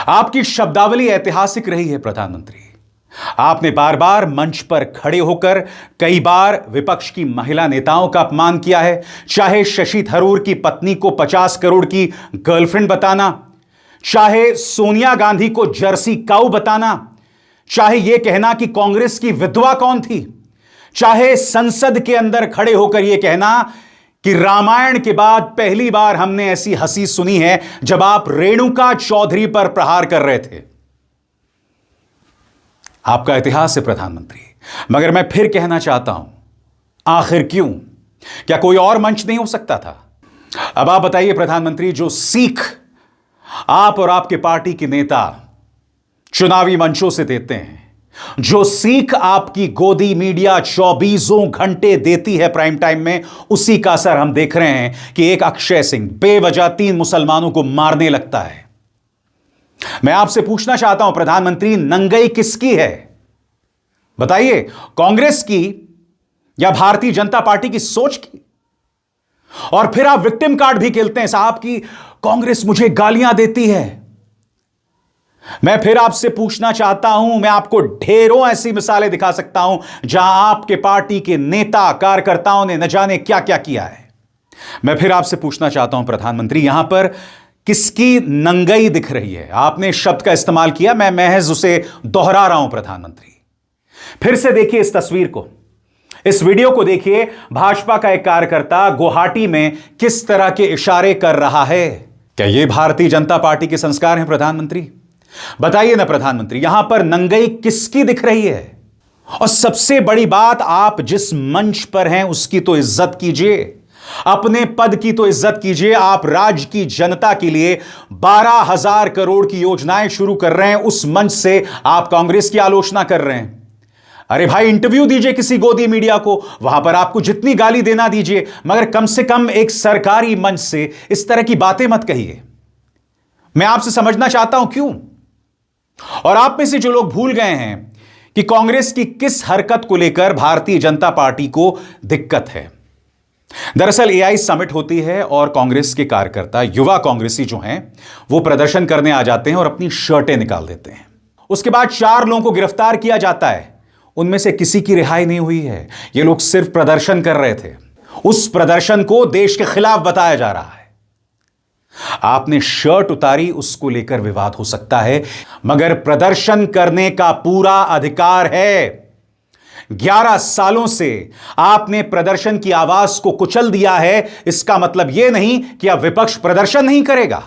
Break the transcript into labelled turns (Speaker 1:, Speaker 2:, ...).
Speaker 1: आपकी शब्दावली ऐतिहासिक रही है प्रधानमंत्री। आपने बार बार मंच पर खड़े होकर कई बार विपक्ष की महिला नेताओं का अपमान किया है, चाहे शशि थरूर की पत्नी को 50 करोड़ की गर्लफ्रेंड बताना, चाहे सोनिया गांधी को जर्सी काऊ बताना, चाहे यह कहना कि कांग्रेस की विधवा कौन थी, चाहे संसद के अंदर खड़े होकर यह कहना कि रामायण के बाद पहली बार हमने ऐसी हंसी सुनी है जब आप रेणुका चौधरी पर प्रहार कर रहे थे। आपका इतिहास है प्रधानमंत्री, मगर मैं फिर कहना चाहता हूं, आखिर क्यों? क्या कोई और मंच नहीं हो सकता था? अब आप बताइए प्रधानमंत्री, जो सीख आप और आपके पार्टी के नेता चुनावी मंचों से देते हैं, जो सीख आपकी गोदी मीडिया 24 घंटे देती है प्राइम टाइम में, उसी का असर हम देख रहे हैं कि एक अक्षय सिंह बेवजह 3 मुसलमानों को मारने लगता है। मैं आपसे पूछना चाहता हूं प्रधानमंत्री, नंगई किसकी है? बताइए, कांग्रेस की या भारतीय जनता पार्टी की सोच की? और फिर आप विक्टिम कार्ड भी खेलते हैं साहब की कांग्रेस मुझे गालियां देती है। मैं फिर आपसे पूछना चाहता हूं, मैं आपको ढेरों ऐसी मिसालें दिखा सकता हूं जहां आपके पार्टी के नेता कार्यकर्ताओं ने न जाने क्या क्या किया है। मैं फिर आपसे पूछना चाहता हूं प्रधानमंत्री, यहां पर किसकी नंगई दिख रही है? आपने शब्द का इस्तेमाल किया, मैं महज उसे दोहरा रहा हूं प्रधानमंत्री। फिर से देखिए इस तस्वीर को, इस वीडियो को देखिए। भाजपा का एक कार्यकर्ता गुवाहाटी में किस तरह के इशारे कर रहा है। क्या यह भारतीय जनता पार्टी के संस्कार हैं प्रधानमंत्री? बताइए ना प्रधानमंत्री, यहां पर नंगई किसकी दिख रही है? और सबसे बड़ी बात, आप जिस मंच पर हैं उसकी तो इज्जत कीजिए, अपने पद की तो इज्जत कीजिए। आप राज्य की जनता के लिए 12,000 करोड़ की योजनाएं शुरू कर रहे हैं, उस मंच से आप कांग्रेस की आलोचना कर रहे हैं। अरे भाई, इंटरव्यू दीजिए किसी गोदी मीडिया को, वहां पर आपको जितनी गाली देना दीजिए, मगर कम से कम एक सरकारी मंच से इस तरह की बातें मत कहिए। मैं आपसे समझना चाहता हूं क्यों। और आप में से जो लोग भूल गए हैं कि कांग्रेस की किस हरकत को लेकर भारतीय जनता पार्टी को दिक्कत है। दरअसल एआई समिट होती है और कांग्रेस के कार्यकर्ता, युवा कांग्रेसी जो हैं, वो प्रदर्शन करने आ जाते हैं और अपनी शर्टें निकाल देते हैं। उसके बाद 4 लोगों को गिरफ्तार किया जाता है, उनमें से किसी की रिहाई नहीं हुई है। ये लोग सिर्फ प्रदर्शन कर रहे थे, उस प्रदर्शन को देश के खिलाफ बताया जा रहा है। आपने शर्ट उतारी, उसको लेकर विवाद हो सकता है, मगर प्रदर्शन करने का पूरा अधिकार है। 11 सालों से आपने प्रदर्शन की आवाज को कुचल दिया है, इसका मतलब यह नहीं कि अब विपक्ष प्रदर्शन नहीं करेगा।